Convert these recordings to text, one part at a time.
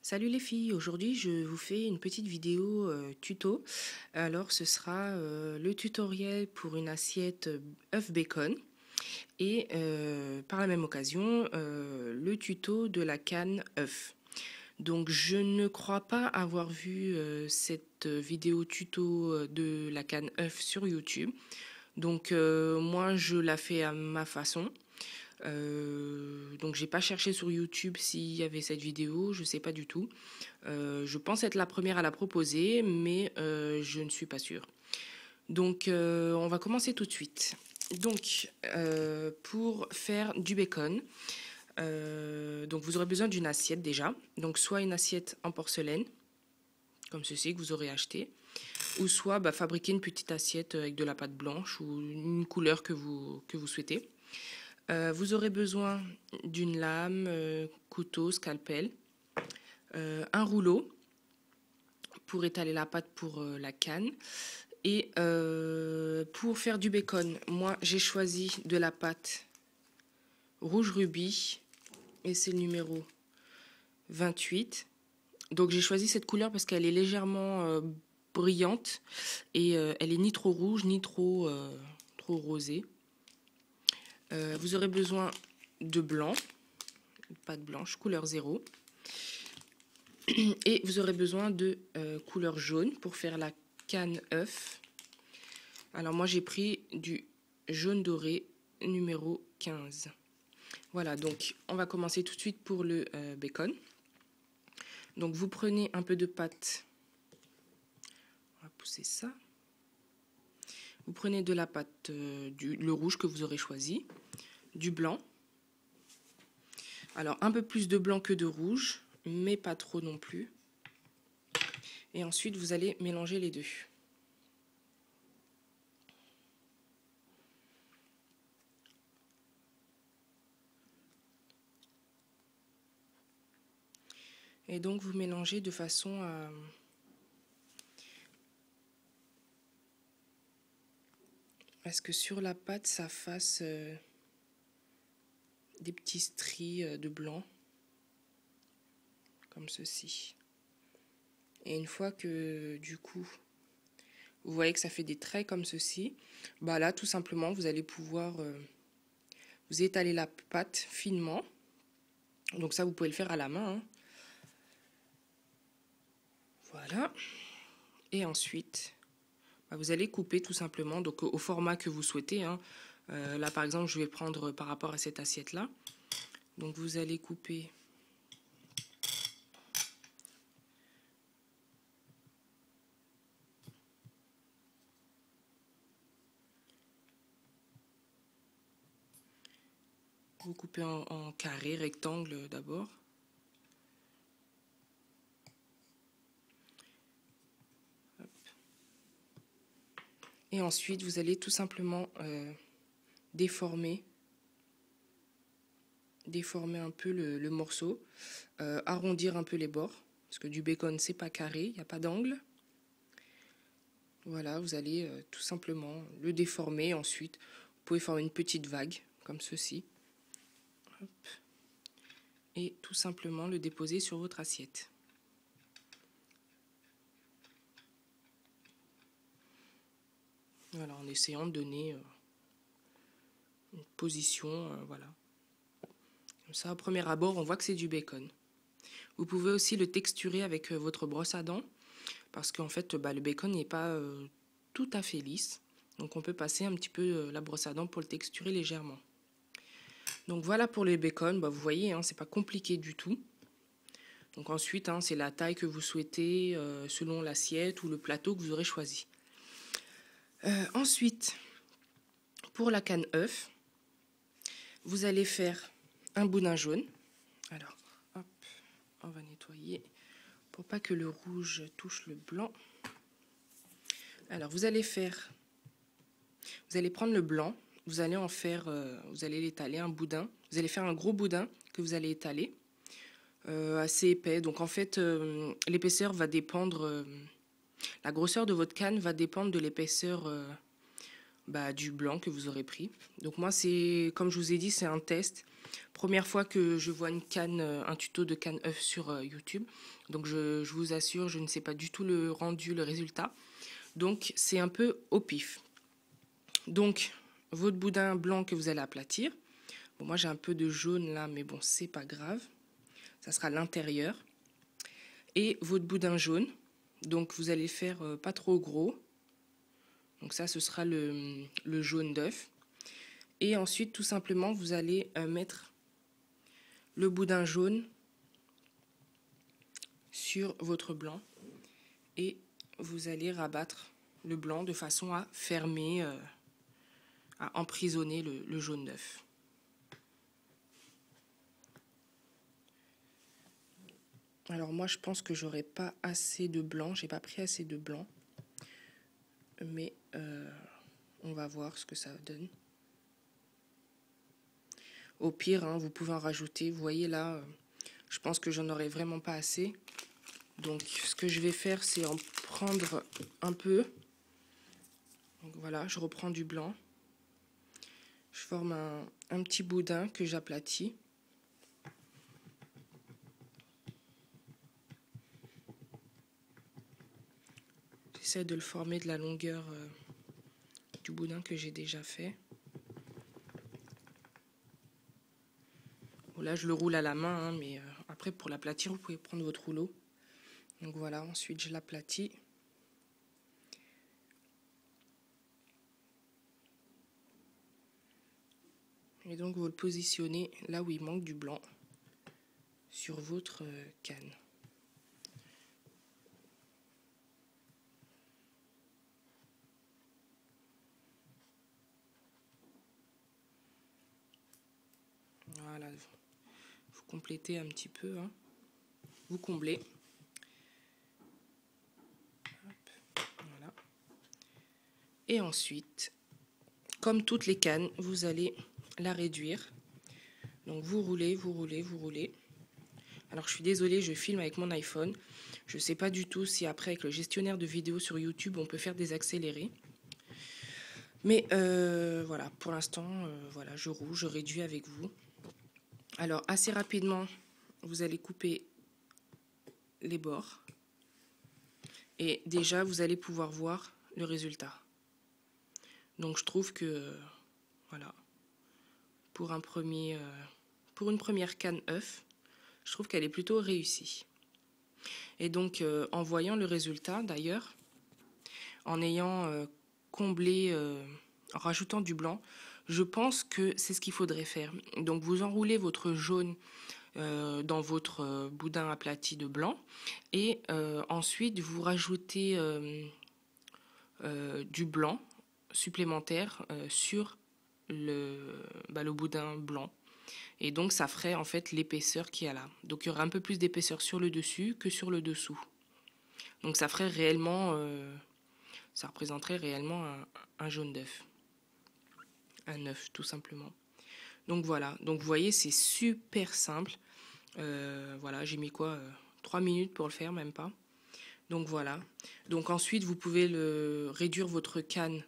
Salut les filles, aujourd'hui je vous fais une petite vidéo tuto. Alors ce sera le tutoriel pour une assiette œuf bacon et par la même occasion le tuto de la canne œuf. Donc je ne crois pas avoir vu cette vidéo tuto de la canne œuf sur YouTube. Donc moi je la fais à ma façon. Donc j'ai pas cherché sur YouTube s'il y avait cette vidéo, je sais pas du tout. Je pense être la première à la proposer, mais je ne suis pas sûre. Donc on va commencer tout de suite. Donc pour faire du bacon, donc vous aurez besoin d'une assiette déjà. Donc soit une assiette en porcelaine, comme ceci que vous aurez acheté, ou soit fabriquer une petite assiette avec de la pâte blanche ou une couleur que vous souhaitez. Vous aurez besoin d'une lame, couteau, scalpel, un rouleau pour étaler la pâte pour la canne. Et pour faire du bacon, moi j'ai choisi de la pâte rouge rubis et c'est le numéro 28. Donc j'ai choisi cette couleur parce qu'elle est légèrement brillante et elle est ni trop rouge ni trop rosée. Vous aurez besoin de blanc, pâte blanche, couleur 0. Et vous aurez besoin de couleur jaune pour faire la canne œuf. Alors moi j'ai pris du jaune doré numéro 15. Voilà, donc on va commencer tout de suite pour le bacon. Donc vous prenez un peu de pâte. On va pousser ça. Vous prenez de la pâte, le rouge que vous aurez choisi, du blanc. Alors un peu plus de blanc que de rouge, mais pas trop non plus. Et ensuite vous allez mélanger les deux. Et donc vous mélangez de façon à ce que sur la pâte ça fasse des petits stries de blanc, comme ceci. Et une fois que du coup vous voyez que ça fait des traits comme ceci, bah là tout simplement vous allez pouvoir vous étaler la pâte finement. Donc ça vous pouvez le faire à la main, hein. Voilà. Et ensuite vous allez couper tout simplement donc au format que vous souhaitez, hein. Là par exemple je vais prendre par rapport à cette assiette là. Donc vous allez couper en carré, rectangle d'abord. Et ensuite vous allez tout simplement déformer un peu le morceau, arrondir un peu les bords, parce que du bacon c'est pas carré, il n'y a pas d'angle. Voilà, vous allez tout simplement le déformer. Ensuite, vous pouvez former une petite vague, comme ceci. Hop. Et tout simplement le déposer sur votre assiette. Voilà, en essayant de donner une position, voilà. Comme ça, au premier abord, on voit que c'est du bacon. Vous pouvez aussi le texturer avec votre brosse à dents, parce qu'en fait, le bacon n'est pas tout à fait lisse. Donc on peut passer un petit peu la brosse à dents pour le texturer légèrement. Donc voilà pour les bacon, vous voyez, hein, c'est pas compliqué du tout. Donc ensuite, hein, c'est la taille que vous souhaitez selon l'assiette ou le plateau que vous aurez choisi. Ensuite, pour la canne œuf, vous allez faire un boudin jaune. Alors, hop, on va nettoyer pour pas que le rouge touche le blanc. Alors, vous allez prendre le blanc, vous allez en faire, vous allez l'étaler un boudin. Vous allez faire un gros boudin que vous allez étaler, assez épais. Donc en fait, l'épaisseur va dépendre, la grosseur de votre canne va dépendre de l'épaisseur du blanc que vous aurez pris. Donc moi, c'est, comme je vous ai dit, c'est un test. Première fois que je vois une canne, un tuto de canne œuf sur YouTube. Donc je vous assure, je ne sais pas du tout le rendu, le résultat. Donc c'est un peu au pif. Donc votre boudin blanc que vous allez aplatir. Bon, moi j'ai un peu de jaune là, mais bon, c'est pas grave. Ça sera l'intérieur. Et votre boudin jaune. Donc vous allez faire pas trop gros. Donc ça, ce sera le jaune d'œuf. Et ensuite, tout simplement, vous allez mettre le boudin jaune sur votre blanc. Et vous allez rabattre le blanc de façon à fermer, à emprisonner le jaune d'œuf. Alors moi, je pense que j'aurai pas assez de blanc. J'ai pas pris assez de blanc. Mais on va voir ce que ça donne. Au pire, hein, vous pouvez en rajouter. Vous voyez là, je pense que j'en aurai vraiment pas assez. Donc ce que je vais faire, c'est en prendre un peu. Donc voilà, je reprends du blanc. Je forme un petit boudin que j'aplatis. J'essaie de le former de la longueur du boudin que j'ai déjà fait. Bon, là, je le roule à la main, hein, mais après, pour l'aplatir, vous pouvez prendre votre rouleau. Donc voilà, ensuite, je l'aplatis. Et donc, vous le positionnez là où il manque du blanc sur votre canne. Voilà, vous complétez un petit peu, hein. Vous comblez. Hop, voilà. Et ensuite, comme toutes les cannes, vous allez la réduire. Donc vous roulez, vous roulez, vous roulez. Alors je suis désolée, je filme avec mon iPhone. Je ne sais pas du tout si après avec le gestionnaire de vidéos sur YouTube, on peut faire des accélérés. Mais voilà, pour l'instant, voilà, je roule, je réduis avec vous. Alors assez rapidement, vous allez couper les bords. Et déjà, vous allez pouvoir voir le résultat. Donc je trouve que, voilà, pour une première canne œuf, je trouve qu'elle est plutôt réussie. Et donc, en voyant le résultat, d'ailleurs, en ayant comblé, en rajoutant du blanc, je pense que c'est ce qu'il faudrait faire. Donc, vous enroulez votre jaune dans votre boudin aplati de blanc et ensuite, vous rajoutez du blanc supplémentaire sur le boudin blanc. Et donc, ça ferait en fait l'épaisseur qu'il y a là. Donc, il y aurait un peu plus d'épaisseur sur le dessus que sur le dessous. Donc, ça ferait réellement, ça représenterait réellement un jaune d'œuf. Un œuf, tout simplement. Donc, voilà. Donc, vous voyez, c'est super simple. Voilà, j'ai mis quoi 3 minutes pour le faire, même pas. Donc, voilà. Donc, ensuite, vous pouvez réduire votre canne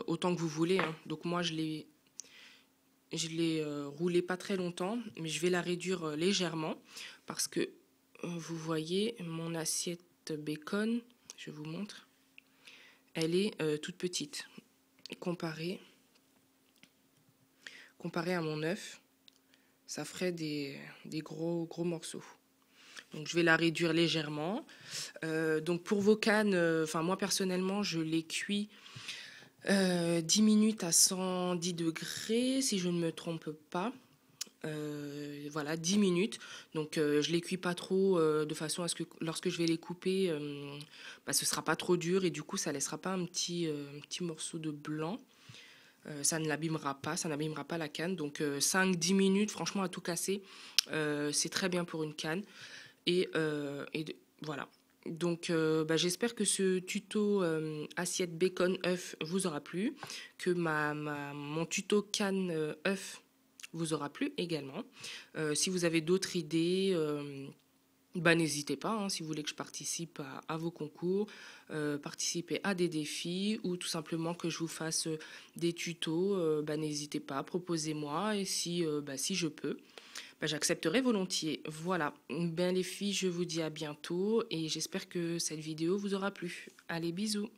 autant que vous voulez, hein. Donc, moi, je l'ai roulée pas très longtemps, mais je vais la réduire légèrement parce que vous voyez mon assiette bacon, je vous montre, elle est toute petite comparée à mon œuf, ça ferait des gros morceaux. Donc je vais la réduire légèrement. Donc pour vos cannes, moi personnellement je les cuis 10 minutes à 110 degrés, si je ne me trompe pas. Voilà, 10 minutes. Donc, je les cuis pas trop de façon à ce que lorsque je vais les couper, ce sera pas trop dur et du coup, ça laissera pas un petit morceau de blanc. Ça ne l'abîmera pas, ça n'abîmera pas la canne. Donc, 5-10 minutes, franchement, à tout casser, c'est très bien pour une canne. Et voilà. Donc, j'espère que ce tuto assiette bacon œuf vous aura plu, que mon tuto canne œuf vous aura plu également. Si vous avez d'autres idées, bah, n'hésitez pas, hein, si vous voulez que je participe à vos concours, participer à des défis ou tout simplement que je vous fasse des tutos, bah, n'hésitez pas, proposez-moi et si je peux, bah, j'accepterai volontiers. Voilà, ben les filles, je vous dis à bientôt et j'espère que cette vidéo vous aura plu. Allez, bisous.